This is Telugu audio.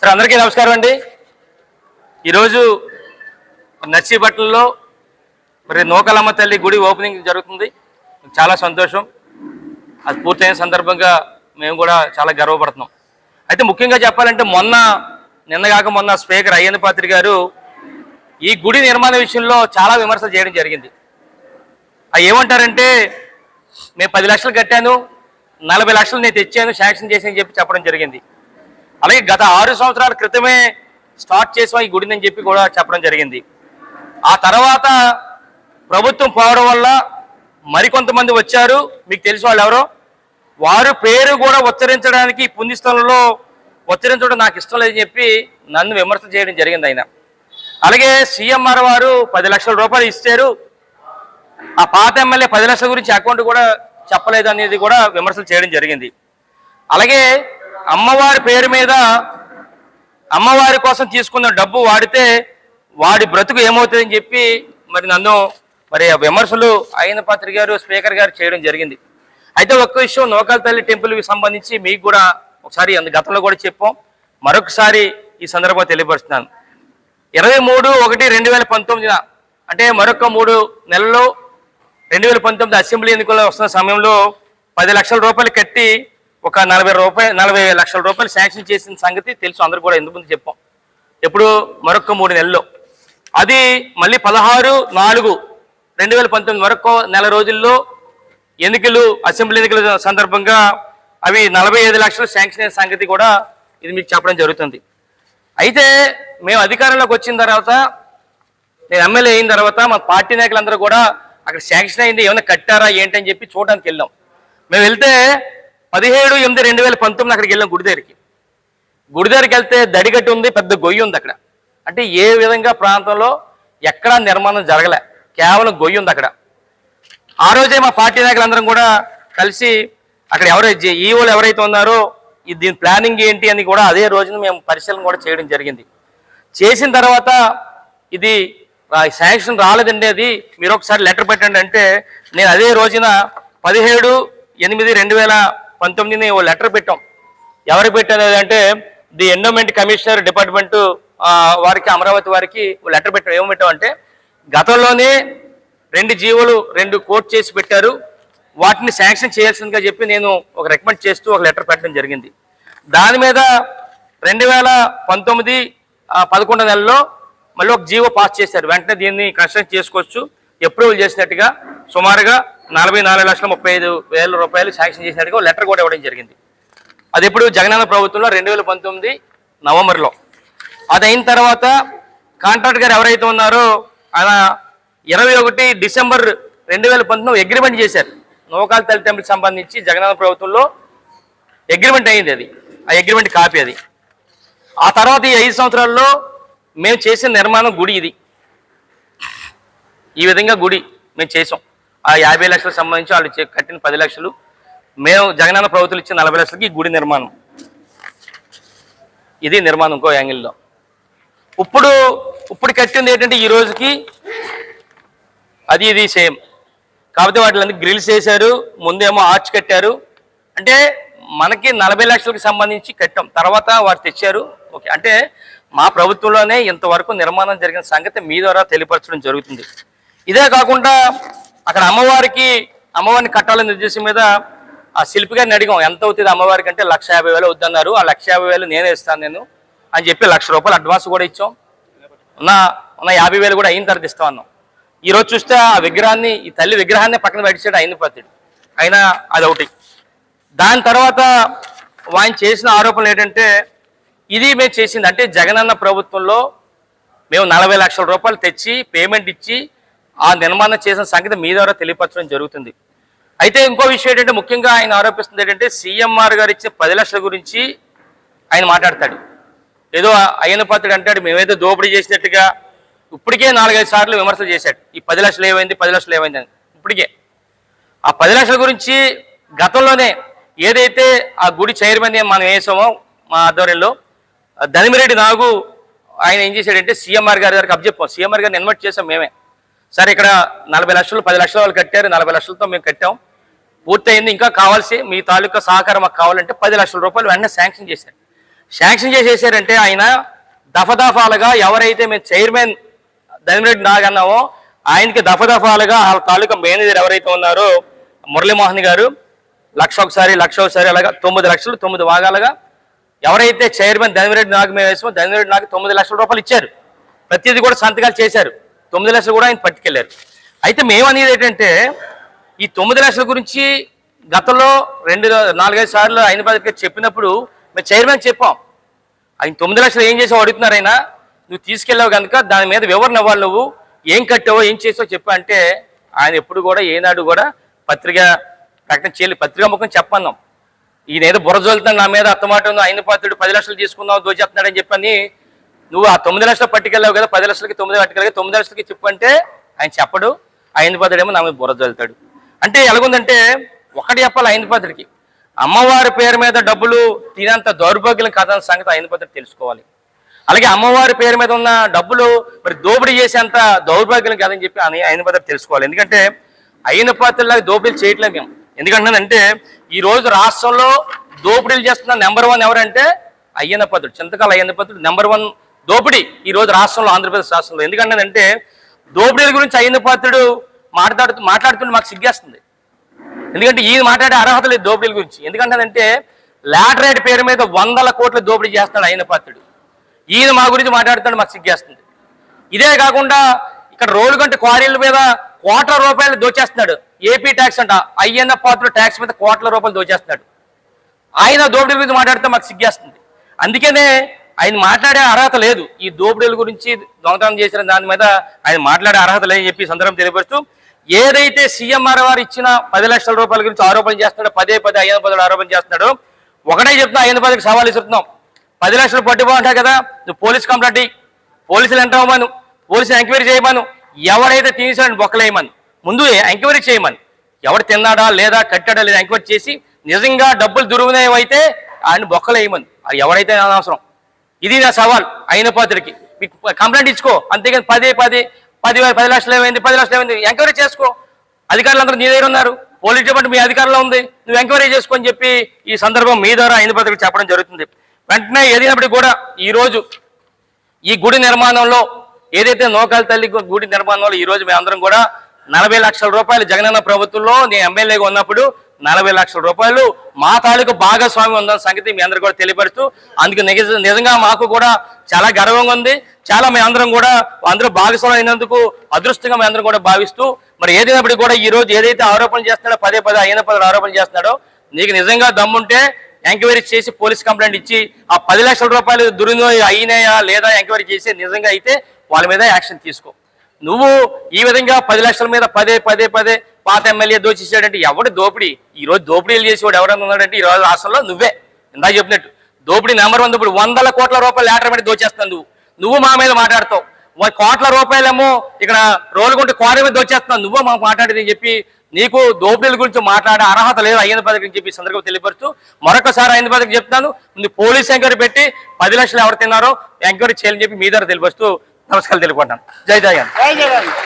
సార్ అందరికీ నమస్కారం అండి. ఈరోజు నర్సీపట్నంలో మరి నూకాలమ్మ తల్లి గుడి ఓపెనింగ్ జరుగుతుంది. చాలా సంతోషం. అది పూర్తయిన సందర్భంగా మేము కూడా చాలా గర్వపడుతున్నాం. అయితే ముఖ్యంగా చెప్పాలంటే నిన్న స్పీకర్ అయ్యన్న పాత్రి గారు ఈ గుడి నిర్మాణ విషయంలో చాలా విమర్శలు చేయడం జరిగింది. అవి ఏమంటారంటే నేను 10 లక్షలు కట్టాను, 40 లక్షలు నేను తెచ్చాను, శాంక్షన్ చేసి అని చెప్పడం జరిగింది. అలాగే గత 6 సంవత్సరాల క్రితమే స్టార్ట్ చేసాం ఈ గుడిని అని చెప్పి కూడా చెప్పడం జరిగింది. ఆ తర్వాత ప్రభుత్వం పోవడం వల్ల మరికొంతమంది వచ్చారు, మీకు తెలిసి వాళ్ళు ఎవరో, వారు పేరు కూడా ఉచ్చరించడానికి పుణ్యస్థలంలో ఉచ్చరించడం నాకు ఇష్టం లేదని చెప్పి నన్ను విమర్శ చేయడం జరిగింది ఆయన. అలాగే సీఎంఆర్ వారు 10 లక్షల రూపాయలు ఇచ్చారు, ఆ పాత ఎమ్మెల్యే 10 లక్షల గురించి అకౌంట్ కూడా చెప్పలేదు అనేది కూడా విమర్శలు చేయడం జరిగింది. అలాగే అమ్మవారి పేరు మీద అమ్మవారి కోసం తీసుకున్న డబ్బు వాడితే వాడి బ్రతుకు ఏమవుతుందని చెప్పి నన్ను విమర్శలు అయ్యన్న పాత్రి గారు స్పీకర్ గారు చేయడం జరిగింది. అయితే ఒక్క విషయం, నూకాల తల్లి టెంపుల్కి సంబంధించి మీకు కూడా ఒకసారి గతంలో కూడా చెప్పాం, మరొకసారి ఈ సందర్భంగా తెలియపరుస్తున్నాను. 23/1/2019 అంటే మరొక 3 నెలల్లో 2019 అసెంబ్లీ ఎన్నికల్లో వస్తున్న సమయంలో 10 లక్షల రూపాయలు కట్టి ఒక 40 లక్షల రూపాయలు శాంక్షన్ చేసిన సంగతి తెలుసు, అందరూ కూడా ఎందుకు ముందు చెప్పాం. ఎప్పుడు మరొక 3 నెలల్లో, అది మళ్ళీ 16/4/2019 మరొక నెల రోజుల్లో అసెంబ్లీ ఎన్నికల సందర్భంగా అవి 45 లక్షలు శాంక్షన్ అయిన సంగతి కూడా ఇది మీకు చెప్పడం జరుగుతుంది. అయితే మేము అధికారంలోకి వచ్చిన తర్వాత, నేను ఎమ్మెల్యే అయిన తర్వాత మా పార్టీ నాయకులందరూ కూడా అక్కడ శాంక్షన్ అయింది ఏమైనా కట్టారా ఏంటని చెప్పి చూడడానికి వెళ్ళాం. మేము వెళ్తే 17/8/2019 అక్కడికి వెళ్ళాం. గుడి దగ్గరికి వెళ్తే దడిగట్టు ఉంది, పెద్ద గొయ్యి ఉంది అక్కడ. అంటే ఏ విధంగా ప్రాంతంలో ఎక్కడా నిర్మాణం జరగలే, కేవలం గొయ్యి ఉంది అక్కడ. ఆ రోజే మా పార్టీ నాయకులందరం కూడా కలిసి అక్కడ ఈవోలు ఎవరైతే ఉన్నారో దీని ప్లానింగ్ ఏంటి అని కూడా అదే రోజున మేము పరిశీలన కూడా చేయడం జరిగింది. చేసిన తర్వాత ఇది శాంక్షన్ రాలేదండి, అది మీరు ఒకసారి లెటర్ పెట్టండి అంటే, నేను అదే రోజున 17/8/2019 ఓ లెటర్ పెట్టాం. ఎవరికి పెట్టాను అంటే ది ఎండోమెంట్ కమిషనర్ డిపార్ట్మెంట్ వారికి, అమరావతి వారికి లెటర్ పెట్టాం. ఏమి పెట్టాం అంటే, గతంలోనే 2 జీవోలు 2 కోర్టు చేసి పెట్టారు, వాటిని శాంక్షన్ చేయాల్సిందిగా చెప్పి నేను ఒక రికమెండ్ చేస్తూ ఒక లెటర్ పెట్టడం జరిగింది. దాని మీద 2019 11 నెలలో మళ్ళీ ఒక జీవో పాస్ చేశారు. వెంటనే దీన్ని కన్స్ట్రక్ట్ చేసుకోవచ్చు, అప్రూవల్ చేసినట్టుగా సుమారుగా 44,35,000 రూపాయలు శాంక్షన్ చేసినట్టుగా లెటర్ కూడా ఇవ్వడం జరిగింది. అది ఇప్పుడు జగనన్న ప్రభుత్వంలో 2019 నవంబర్లో. అది అయిన తర్వాత కాంట్రాక్ట్ గారు ఎవరైతే ఉన్నారో ఆయన 21 డిసెంబర్ 2019 అగ్రిమెంట్ చేశారు. నూకాల తల్లి టెంపుల్కి సంబంధించి జగనన్న ప్రభుత్వంలో అగ్రిమెంట్ అయింది. అది ఆ అగ్రిమెంట్ కాపీ అది. ఆ తర్వాత ఈ 5 సంవత్సరాల్లో మేము చేసిన నిర్మాణం గుడి ఇది. ఈ విధంగా గుడి మేము చేసాం. ఆ 50 లక్షలకు సంబంధించి వాళ్ళు కట్టిన 10 లక్షలు, మేము జగనన్న ప్రభుత్వం ఇచ్చిన 40 లక్షలకి ఈ గుడి నిర్మాణం. ఇది నిర్మాణం ఇంకో యాంగిల్లో. ఇప్పుడు కట్టింది ఏంటంటే ఈ రోజుకి అది ఇది సేమ్, కాకపోతే వాటిని గ్రిల్స్ వేశారు, ముందేమో ఆర్చ్ కట్టారు. అంటే మనకి 40 లక్షలకు సంబంధించి కట్టాం, తర్వాత వారు తెచ్చారు. ఓకే, అంటే మా ప్రభుత్వంలోనే ఇంతవరకు నిర్మాణం జరిగిన సంగతి మీ ద్వారా తెలియపరచడం జరుగుతుంది. ఇదే కాకుండా అక్కడ అమ్మవారిని కట్టాలనే ఉద్దేశం మీద ఆ శిల్పి గారిని అడిగాం, ఎంత అవుతుంది అమ్మవారికి అంటే 1,50,000 వద్దన్నారు. ఆ 1,50,000 నేనే ఇస్తాను నేను అని చెప్పి 1,00,000 రూపాయలు అడ్వాన్స్ కూడా ఇచ్చాం. ఉన్న 50,000 కూడా అయిన తర్వాత ఇస్తాం అన్నాం. ఈరోజు చూస్తే ఆ విగ్రహాన్ని, ఈ తల్లి విగ్రహాన్ని పక్కన పెట్టాడు అయ్యన్న పాత్రుడు. అయినా అదొకటి. దాని తర్వాత ఆయన చేసిన ఆరోపణలు ఏంటంటే, ఇది మేము చేసింది అంటే జగనన్న ప్రభుత్వంలో మేము 40 లక్షల రూపాయలు తెచ్చి పేమెంట్ ఇచ్చి ఆ నిర్మాణం చేసిన సంగతి మీ ద్వారా తెలియపరచడం జరుగుతుంది. అయితే ఇంకో విషయం ఏంటంటే, ముఖ్యంగా ఆయన ఆరోపిస్తుంది ఏంటంటే, సీఎంఆర్ గారు ఇచ్చే 10 లక్షల గురించి ఆయన మాట్లాడతాడు. ఏదో అయ్యన్న పాత్రుడు అంటాడు మేమేదో దోపిడీ చేసినట్టుగా. ఇప్పటికే 4-5 సార్లు విమర్శలు చేశాడు, ఈ 10 లక్షలు ఏమైంది 10 లక్షలు ఏమైంది అని. ఇప్పటికే ఆ 10 లక్షల గురించి గతంలోనే ఏదైతే ఆ గుడి చైర్మన్ మనం వేసామో మా ఆధ్వర్యంలో దనిమిరెడ్డి నాగు, ఆయన ఏం చేశాడంటే సీఎంఆర్ గారి దగ్గరికి అప్పచెప్పాం. సీఎంఆర్ గారిని ఇన్వైట్ చేసాం మేమే. సరే ఇక్కడ 40 లక్షలు 10 లక్షల వాళ్ళు కట్టారు, 40 లక్షలతో మేము కట్టాం, పూర్తయింది, ఇంకా కావాల్సి మీ తాలూకా సహకారం మాకు కావాలంటే 10 లక్షల రూపాయలు వెంటనే శాంక్షన్ చేశారు. శాంక్షన్ చేసేసారంటే ఆయన దఫదఫాలుగా ఎవరైతే మేము చైర్మన్ ధనిరెడ్డి నాగన్నామో ఆయనకి దఫదఫాలుగా వాళ్ళ తాలూకా మేనేజర్ ఎవరైతే ఉన్నారో మురళీమోహన్ గారు లక్ష ఒకసారి అలాగా 9 లక్షలు 9 భాగాలుగా ఎవరైతే చైర్మన్ ధనిరెడ్డి నాగ్ మేము వేసామో ధనిరెడ్డి నాగ్ 9 లక్షల రూపాయలు ఇచ్చారు. ప్రతిదీ కూడా సంతకాలు చేశారు. 9 లక్షలు కూడా ఆయన పట్టుకెళ్లారు. అయితే మేము అనేది ఏంటంటే ఈ 9 లక్షల గురించి గతంలో 4-5 సార్లు ఆయన పదవికి చెప్పినప్పుడు మేము చైర్మన్ చెప్పాం. ఆయన 9 లక్షలు ఏం చేసావు అడుగుతున్నారు. ఆయన నువ్వు తీసుకెళ్ళావు కనుక దాని మీద వివరణ ఇవ్వాలి, నువ్వు ఏం కట్టావో ఏం చేసావో చెప్పా అంటే ఆయన ఎప్పుడు కూడా ఏనాడు కూడా పత్రిక ప్రకటన చేయలేదు. పత్రికా ముఖం చెప్పన్నాం. ఈయన ఏదో బుర్రజోలుతాను నా మీద అత్తమాట ఆయన పాత్రుడు 10 లక్షలు తీసుకున్నావు దోచేస్తున్నాడని చెప్పని నువ్వు ఆ 9 లక్షలు పట్టుకెళ్ళావు కదా, 10 లక్షలకి 9 పట్టుకెళ్ళి 9 లక్షలకి చెప్పంటే ఆయన చెప్పడు. ఆయన పాత్రుడేమో నా మీద బుర్రజోలుతాడు. అంటే ఎలాగుందంటే ఒకటి చెప్పాలి, ఆయన పాత్రుడికి అమ్మవారి పేరు మీద డబ్బులు తినంత దౌర్భాగ్యం కాదన్న సంగతి ఆయన పాత్రుడు తెలుసుకోవాలి. అలాగే అమ్మవారి పేరు మీద ఉన్న డబ్బులు మరి దోపిడీ చేసేంత దౌర్భాగ్యం కాదని చెప్పి ఆయన పాత్రుడు తెలుసుకోవాలి. ఎందుకంటే అయిన పాత్రలాగా దోపిడీలు చేయట్లేదు మేము. ఎందుకంటే ఈ రోజు రాష్ట్రంలో దోపిడీలు చేస్తున్న నెంబర్ 1 ఎవరంటే అయ్యన్న పాత్రుడు, చింతకాల అయ్యన్న పాత్రుడు నెంబర్ 1 దోపిడీ ఈ రోజు రాష్ట్రంలో, ఆంధ్రప్రదేశ్ రాష్ట్రంలో. ఎందుకంటే దోపిడీల గురించి అయ్యన్న పాత్రుడు మాట్లాడుతుంటే మాకు సిగ్గేస్తుంది. ఎందుకంటే ఈయన మాట్లాడే అర్హత లేదు దోపిడీల గురించి. ఎందుకంటే లాటరైట్ పేరు మీద 100 కోట్ల దోపిడీ చేస్తాడు అయ్యన్న పాత్రుడు. ఈయన మా గురించి మాట్లాడుతాడు, మాకు సిగ్గేస్తుంది. ఇదే కాకుండా ఇక్కడ రోడ్డు క్వారీల మీద కోట్ల రూపాయలు దోచేస్తున్నాడు. ఏపీ ట్యాక్స్ అంట, అయ్యన్న పాత్రుడు ట్యాక్స్ మీద కోట్ల రూపాయలు దోచేస్తున్నాడు. ఆయన దోపిడీల గురించి మాట్లాడితే మాకు సిగ్గేస్తుంది. అందుకనే ఆయన మాట్లాడే అర్హత లేదు. ఈ దోపిడీల గురించి దొంగతనం చేసిన దాని మీద ఆయన మాట్లాడే అర్హత లేదని చెప్పి సందర్భం తెలియపరుస్తూ, ఏదైతే సీఎంఆర్ వారు ఇచ్చిన 10 లక్షల రూపాయల గురించి ఆరోపణలు చేస్తున్నాడో, పదే అయ్యన్న పాత్రుడు ఆరోపణ చేస్తున్నాడు. ఒకటే చెప్తున్నా, అయ్యన్న పాత్రుడికి సవాల్ ఇస్తున్నాం. 10 లక్షలు పట్టుకోంటావు కదా, నువ్వు పోలీస్ కంప్లైంట్ ఇయ్యి, పోలీసులు ఎంటావమను, పోలీసులు ఎంక్వైరీ చేయమను, ఎవరైతే తీసాడని బొక్కలేయమని ముందు ఎంక్వైరీ చేయమని, ఎవరు తిన్నాడా లేదా కట్టాడా లేదా ఎంక్వైరీ చేసి నిజంగా డబ్బులు దుర్వినియోగం అయితే ఆయన బొక్కలేయమని, అది ఎవరైతే అనవసరం. ఇది నా సవాల్ అయిన పాత్రకి. మీకు కంప్లైంట్ ఇచ్చుకో, అంతేగాని 10 లక్షలు ఏమైంది 10 లక్షలు ఏమైంది ఎంక్వైరీ చేసుకో. అధికారులందరూ నీ దగ్గర ఉన్నారు, పోలీస్ డిపార్ట్మెంట్ మీ అధికారంలో ఉంది, నువ్వు ఎంక్వైరీ చేసుకో అని చెప్పి ఈ సందర్భం మీ ద్వారా అయిన పాత్రకి చెప్పడం జరుగుతుంది. వెంటనే ఏదైనప్పటికీ కూడా ఈరోజు ఈ గుడి నిర్మాణంలో ఏదైతే నోకాల తల్లి గుడి నిర్మాణంలో ఈరోజు మేమందరం కూడా 40 లక్షల రూపాయలు జగనన్న ప్రభుత్వంలో నేను ఎమ్మెల్యేగా ఉన్నప్పుడు 40 లక్షల రూపాయలు మా తాలూకు భాగస్వామి ఉందన్న సంగతి మీ అందరూ కూడా తెలియపరుస్తూ, అందుకు నిజంగా మాకు కూడా చాలా గర్వంగా ఉంది. చాలా మేమందరం కూడా అందరూ భాగస్వామి అయినందుకు అదృష్టంగా మేమందరం కూడా భావిస్తూ, మరి ఏదైనప్పటికీ కూడా ఈ రోజు ఏదైతే ఆరోపణ చేస్తున్నాడో పదే అయ్యన్న పాత్రుడు ఆరోపణ చేస్తున్నాడో, నీకు నిజంగా దమ్ముంటే ఎంక్వైరీ చేసి పోలీస్ కంప్లైంట్ ఇచ్చి ఆ 10 లక్షల రూపాయలు దుర్వినియోగం అయినాయా లేదా ఎంక్వైరీ చేసి నిజంగా అయితే వాళ్ళ మీద యాక్షన్ తీసుకో. నువ్వు ఈ విధంగా 10 లక్షల మీద పదే పాత ఎమ్మెల్యే దోచేసాడంటే ఎవడు దోపిడీ? ఈ రోజు దోపిడీలు చేసేవాడు ఎవరైనా ఉన్నాడంటే ఈ రోజు రాష్ట్రంలో నువ్వే. ఇందాక చెప్పినట్టు దోపిడీ నెంబర్ 1. ఇప్పుడు 100 కోట్ల రూపాయలు లాటరీ మీద దోచేస్తున్నావు నువ్వు మా మీద మాట్లాడతావు. కోట్ల రూపాయలేమో ఇక్కడ రోలుగుంట క్వారీ మీద దోచేస్తున్నావు, నువ్వు మాకు మాట్లాడేది అని చెప్పి నీకు దోపిడీల గురించి మాట్లాడే అర్హత లేదు అయ్యన్న పాత్రుడికి చెప్పి సందర్భంగా తెలియపరుస్తూ, మరొకసారి అయ్యన్న పాత్రుడికి చెప్తాను, నువ్వు పోలీస్ ఎంక్వైరీ పెట్టి 10 లక్షలు ఎవరు తిన్నారో ఎంక్వైరీ చేయాలని చెప్పి మీ ద్వారా తెలియపరుస్తూ నమస్కారాలు తెలుపుకుంటాను. జై జగన్.